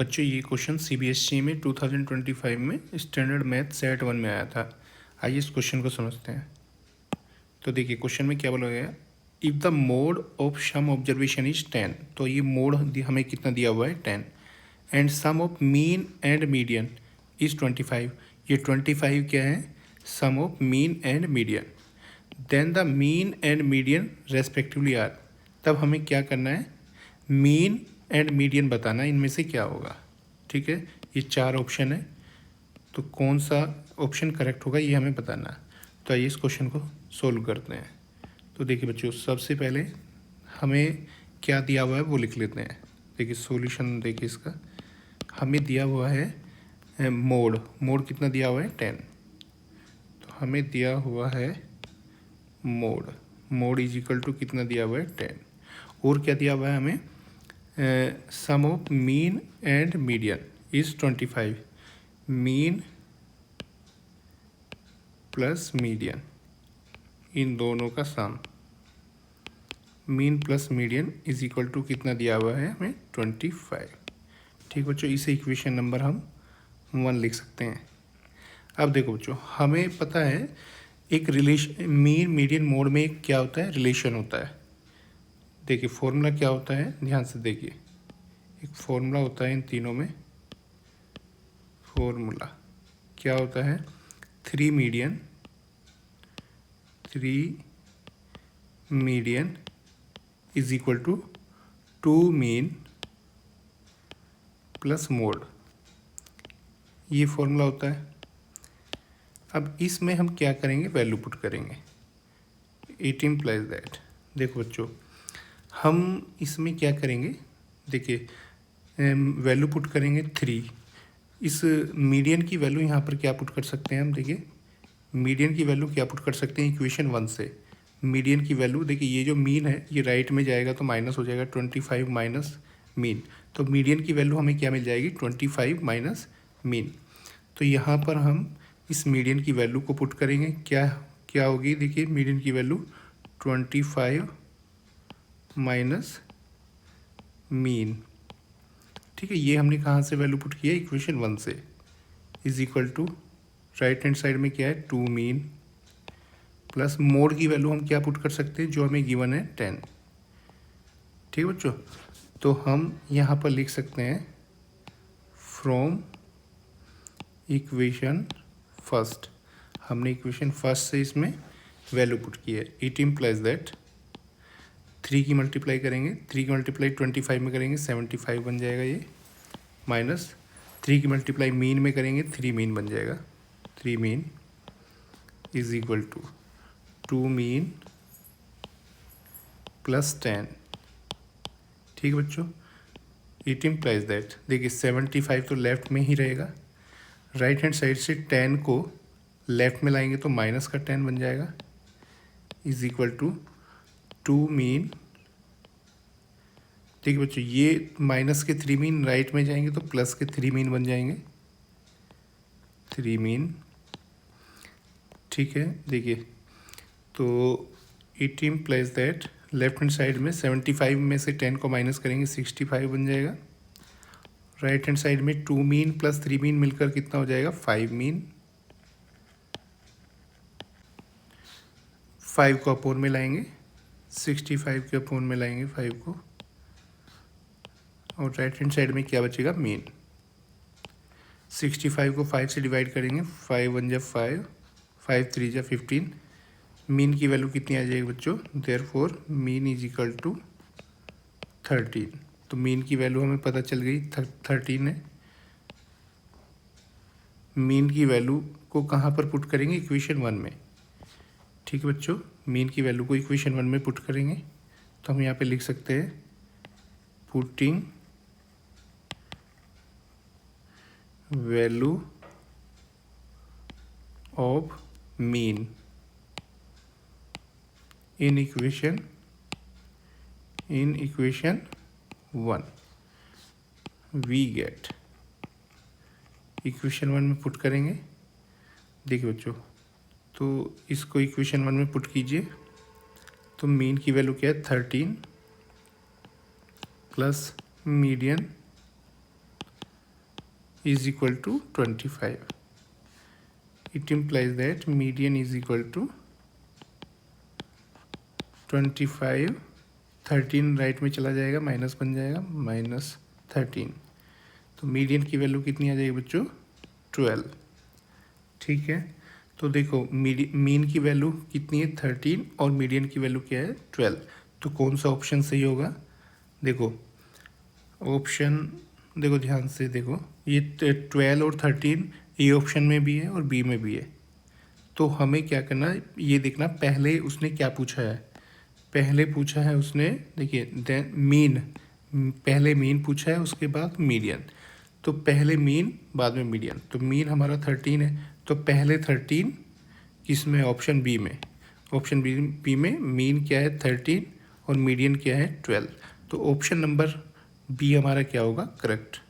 बच्चों ये question CBSE में 2025 में स्टैंडर्ड मैथ सेट 1 में आया था। आइए इस क्वेश्चन को समझते हैं। तो देखिए क्वेश्चन में क्या बोला गया, if the mode of some observation is 10, तो ये मोड हमें कितना दिया हुआ है 10, and sum of mean and median is 25। ये 25 क्या है, sum of mean and median. Then the mean and median respectively are, तब हमें क्या करना है, मीन एंड मीडियन बताना है इनमें से क्या होगा। ठीक है, ये 4 ऑप्शन है, तो कौन सा ऑप्शन करेक्ट होगा ये हमें बताना है। तो आइए इस क्वेश्चन को सोल्व करते हैं। तो देखिए बच्चों, सबसे पहले हमें क्या दिया हुआ है वो लिख लेते हैं। देखिए सॉल्यूशन देखिए इसका, हमें दिया हुआ है मोड कितना दिया हुआ है 10। तो हमें दिया हुआ है मोड इज इक्वल टू कितना दिया हुआ है 10, और क्या दिया हुआ है हमें, sum of mean and median is 25। Mean plus median, इन दोनों का sum, mean plus median is equal to कितना दिया हुआ है हमें 25। ठीक बच्चों, इसे इक्वेशन नंबर हम 1 लिख सकते हैं। अब देखो बच्चों, हमें पता है एक रिलेशन, मीन मीडियन मोड में एक क्या होता है, रिलेशन होता है। देखिए फॉर्मूला क्या होता है, ध्यान से देखिए, एक फॉर्मूला होता है इन तीनों में। फॉर्मूला क्या होता है, 3 median is equal to 2 mean plus mode, ये फॉर्मूला होता है। अब इसमें हम क्या करेंगे, वैल्यू पुट करेंगे। इट इम्प्लाइज दैट, देखो बच्चों हम इसमें क्या करेंगे, देखिए वैल्यू पुट करेंगे 3। इस मीडियन की वैल्यू यहाँ पर क्या पुट कर सकते हैं हम, देखिए मीडियन की वैल्यू क्या पुट कर सकते हैं इक्वेशन 1 से। मीडियन की वैल्यू देखिए, ये जो मीन है ये राइट में जाएगा तो माइनस हो जाएगा, 25 माइनस मीन, तो मीडियन की वैल्यू हमें क्या मिल जाएगी, 25 माइनस मीन। तो यहाँ पर हम इस मीडियन की वैल्यू को पुट करेंगे, क्या होगी, देखिए मीडियन की वैल्यू 25 माइनस मीन। ठीक है, ये हमने कहाँ से वैल्यू पुट किया, इक्वेशन 1 से। Is equal to right hand side में क्या है, 2 मीन प्लस मोड की वैल्यू हम क्या पुट कर सकते हैं, जो हमें गिवन है 10। ठीक है बच्चों, तो हम यहाँ पर लिख सकते हैं फ्रॉम इक्वेशन फर्स्ट, हमने इक्वेशन फर्स्ट से इसमें वैल्यू पुट की है। इट इम्प्लाइज दैट 3 की मल्टीप्लाई करेंगे, 3 की मल्टीप्लाई 25 में करेंगे 75 बन जाएगा ये, माइनस 3 की मल्टीप्लाई मीन में करेंगे 3 मीन बन जाएगा, 3 mean is equal to 2 mean plus 10। ठीक है बच्चों, इट इम्प्लाइज दैट, देखिए 75 तो लेफ्ट में ही रहेगा, राइट हैंड साइड से 10 को लेफ्ट में लाएंगे तो माइनस का 10 बन जाएगा, इज इक्वल टू 2 मीन। ठीक है बच्चों, ये माइनस के 3 मीन राइट में जाएंगे तो प्लस के 3 मीन बन जाएंगे, 3 मीन। ठीक है, देखिए तो it implies that left hand side में 75 में से 10 को माइनस करेंगे 65 बन जाएगा, राइट हैंड साइड में 2 मीन प्लस 3 मीन मिलकर कितना हो जाएगा, 5 मीन। 5 को अपोन में लाएंगे, 65 के अपोन में लाएंगे 5 को, और राइट हैंड साइड में क्या बचेगा, मीन। 65 को 5 से डिवाइड करेंगे, 5 1 जा 5, 5 3 जा 15, मीन की वैल्यू कितनी आ जाएगी बच्चों, therefore mean is equal to 13। तो मीन की वैल्यू हमें पता चल गई 13 है। मीन की वैल्यू को कहाँ पर पुट करेंगे, इक्वेशन 1 में। ठीक है बच्चों, मीन की वैल्यू को इक्वेशन 1 में पुट करेंगे, तो हम यहाँ पे लिख सकते हैं putting value of mean in equation 1 we get, equation 1 में पुट करेंगे। देखिए बच्चों, तो इसको इक्वेशन 1 में पुट कीजिए, तो मीन की वैल्यू क्या है, 13 plus median is equal to 25. It implies that median is equal to 25. 13 right में चला जाएगा, माइनस बन जाएगा, -13. तो मीडियन की वैल्यू कितनी आ जाएगी बच्चों? 12. ठीक है, तो देखो मीन की वैल्यू कितनी है? 13 और मीडियन की वैल्यू क्या है? 12. तो कौन सा ऑप्शन सही होगा? देखो ऑप्शन, देखो ध्यान से देखो, ये 12 और 13 ए ऑप्शन में भी है और बी में भी है. तो हमें क्या करना है, ये देखना पहले उसने क्या पूछा है. पहले पूछा है उसने, देखिए देन मीन, पहले मीन पूछा है, उसके बाद मीडियन. तो पहले मीन बाद में मीडियन. तो मीन हमारा 13 है, तो पहले 13 किस में? ऑप्शन बी में. ऑप्शन बी में मीन क्या है? 13 और मीडियन क्या है? 12. तो ऑप्शन नंबर बी हमारा क्या होगा? करेक्ट.